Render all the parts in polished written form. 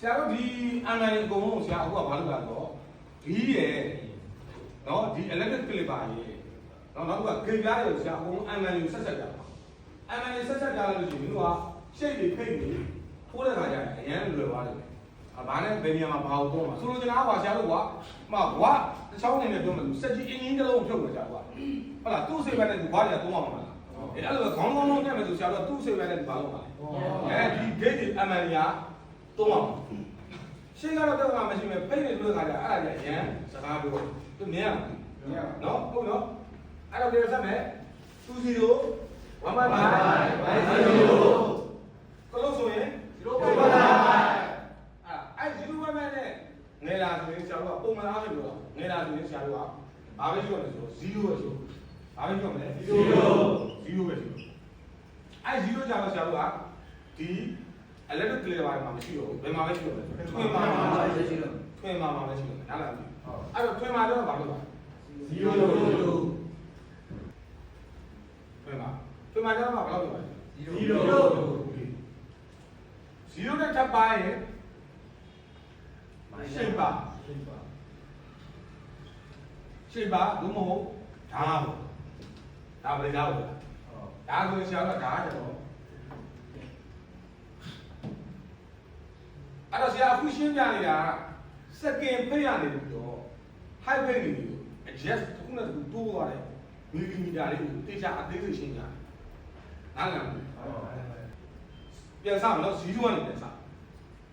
ဆရာတို့ဒီအန်နိုင်အကုန်လုံးဆရာအခုကဘာလုပ်လာတော့ဒီရဲ့နော်ဒီ electric clipper ရဲ့နော်နောက်ကဂိတ်ကားရဲ့ဆရာအကုန်လုံးအန်နိုင်ကိုဆက်ဆက်ကြပါအန်နိုင်ကိုဆက်ဆက်ကြလို့ရှိရင်တို့ကရှိတ်တွေဖိတ်နေဖိုးတဲ့ခါကျရင်အရန်လွယ်သွားတယ်ဘာနဲ့ဘယ်နေရာမှာဘာကိုတော့မှာဆိုလိုချင်တာကဆရာတို့ကမှဘွားတစ်ချောင်းနေနဲ့ပြောမှလို့စက်ကြီးအင်းကြီးတစ်လုံးဖြုတ်နေကြကွာဟုတ်လားသူ့စိတ်ပဲနဲ့သူဘာတွေကသုံးအောင်မှာလားအဲ့လိုခေါင်းကောင်းလုံးတက်မယ်ဆိုဆရာတို့သူ့စိတ်ပဲနဲ့သူဘာလုပ်မှာလဲအဲဒီ gate တွေအမှန်တရားသုံးအောင်ရှင်းကတော့တော့မရှိမယ်ဖိတ်နေလို့ခါကျအဲ့ဒါကြီးရန်စကားပြောသူမြင်ရမှာနော်ဟုတ်နော်အဲ့တော့ပြန်ဆက်မယ်20 1 by 5 0ကလို့ဆိုရင်0 by 5အဲ့0 by 5နဲ့ငယ်လာဆိုရင်ဆရာတို့ကပုံမှန်အားဖြင့်ပြောတာငယ်လာဆိုရင်ဆရာတို့ကဘာပဲရှိရမလဲဆိုတော့0ပဲရှိဘာပဲရှိရမလဲ0ပဲရှိအဲ့0ကြာတော့ဆရာတို့ကဒီ electric clear ဘာမှမရှိတော့ဘူးဘယ်မှာပဲရှိတော့လဲထွင်မှာပဲရှိတော့ထွင်မှာပဲရှိတော့နားလည်ပြီအဲ့တော့ထွင်မှာတော့ဘာလို့လဲ0ထွင်မှာကျတော့ဘာလို့လဲ0နဲ့ထပ်ပါရင်ရှိပါဘုမဟုတ်ဒါပေါ့ဒါပဲဒါပေါ့ဒါဆိုရင်ဆရာကဒါကြတော့အဲ့တော့ဆရာအခုရှင်းပြနေတာစက်ကင်ဖိတ်ရနေပြီးတော့ high ဖိတ်နေပြီး adjust တစ်ခုနဲ့တစ်ခုတိုးသွားတယ်မီလီမီတာလေးကိုတေချာအသေးစိတ်ရှင်းပြတယ်နားလည်လားပြန်စမယ်နော်0ကနေပြန်စ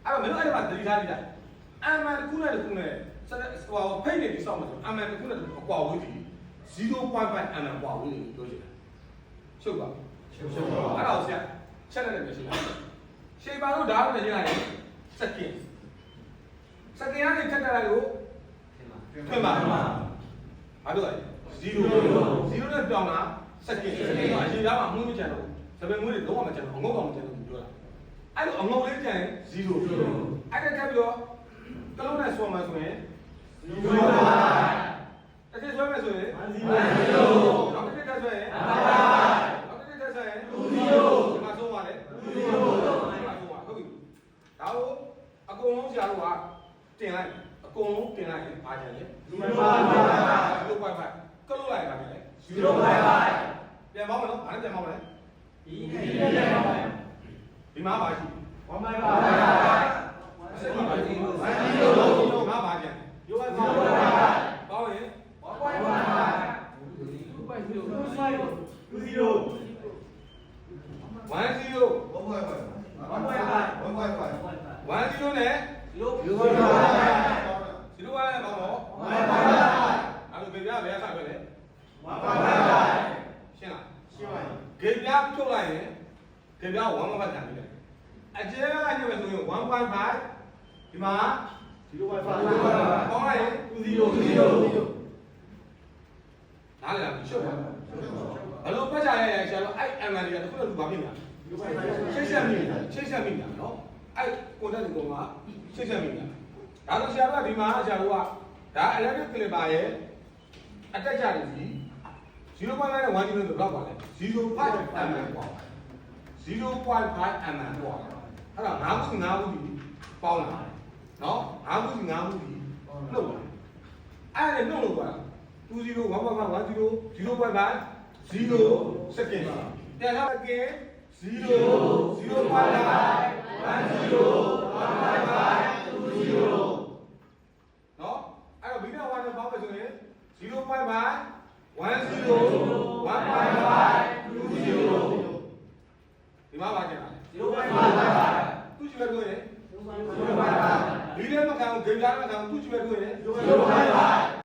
အဲ့တော့မင်းတို့အဲ့ဒါမှသတိထားကြည့်လိုက်အမှန်တစ်ခုနဲ့တစ်ခုနဲ့စက်ဟိုဖိတ်နေပြီးစောင့်မယ်ဆိုအမှန်တစ်ခုနဲ့တစ်ခုအကွာဝေးပြီး 0.5 အမှန်ကွာဝေးနေပြောချင်တယ်ချုပ်ပါအဲ့ဒါကိုဆရာချက်လိုက်တယ်ရှင်းလိုက်ရှင်းပါလို့ဒါလည်းရှင်းလိုက်ရင်စက်ကင်ကနေထက်တက်လိုက်လို့ထွင်ပါဘာလို့လဲ0နဲ့ပြောင်းတာစက်ကင်အရင်ကမှမှုမကြံတော့စပယ်မွေးတွေလုံးဝမကြံတော့အငုတ်ကောင်မကြံတော့ပြောတာအဲ့လိုအငုတ်လေးကြံရင်0အဲ့ဒါတက်ပြီးတော့ကလုံးနဲ့ဆွဲမှဆိုရင်0တစ်ချက်ဆွဲမယ်ဆိုရင်နောက်တစ်ချက်ဆွဲရင်နောက်တစ်ချက်ဆွဲရင်ဒီမှာဆုံးပါလေဟုတ်ပြီဒါကိုအကုန်လုံးဆရာတို့ကတင်လိုက်အကုန်လုံးတင်လိုက်ရင်ဘာကြလဲ0.5ကလို့လိုက်ပါမယ်0.5ပြန်ပေါင်းမယ်နော်ဘာနဲ့ပြန်ပေါင်းမလဲဒီမှာပါရှိ1.5ဆက်ပါပါ0.5ပါကြ0.5ပေါင်းရင်10နဲ့0.5ပေါင်းတော့အဲ့လိုပြပြဘယ်ဆက်ပဲလဲရှင်းလားဂိတ်ပြဖြုတ်လိုက်ရင်ဂိတ်ပြ1.5တန်ပြီလေအကျဲကညွှန်မယ်ဆိုရင်1.5ဒီမှာ0.5ပေါင်းလိုက်ရင်နားလည်လားရှုပ်ပါဘလို့ပတ်ချရရဆရာတို့အဲ့အမှန်တွေကတစ်ခုနဲ့တစ်ခုဘာဖြစ်လဲချိတ်ဆက်မိတာနော်အဲ့ကိုတက်ဒီကောင်ကချိတ်ဆက်မိတာဒါဆိုဆရာတို့ကဒီမှာဆရာတို့ကဒါ electric clipper ရဲ့အတက်ကြတယ်ကြီး0.5နဲ့1 0ဆိုတော့ပါလဲ0.5 mm ပေါ့0.5 mm ပေါ့အဲ့ဒါ9ခု9ခုဒီပေါင်းလာနော်9ခု9ခုဒီနှုတ်လာအဲ့ဒါနှုတ်လို့ပါ20 1.5 10 0.5 0 second ပြန်လာကဲ0 0.5 10 1.5 20နော်အဲ့တော့ဘီတာ1နဲ့ပေါင်းမယ်ဆိုရင်0.5 10 1.5 20ဒီမှာပါကြလား0.5သူ့ချွဲတွေ့ရင်0.5ဒီထဲမှာကောင်ဂိမ်းကားမှာကောင်သူ့ချွဲတွေ့ရင်0.5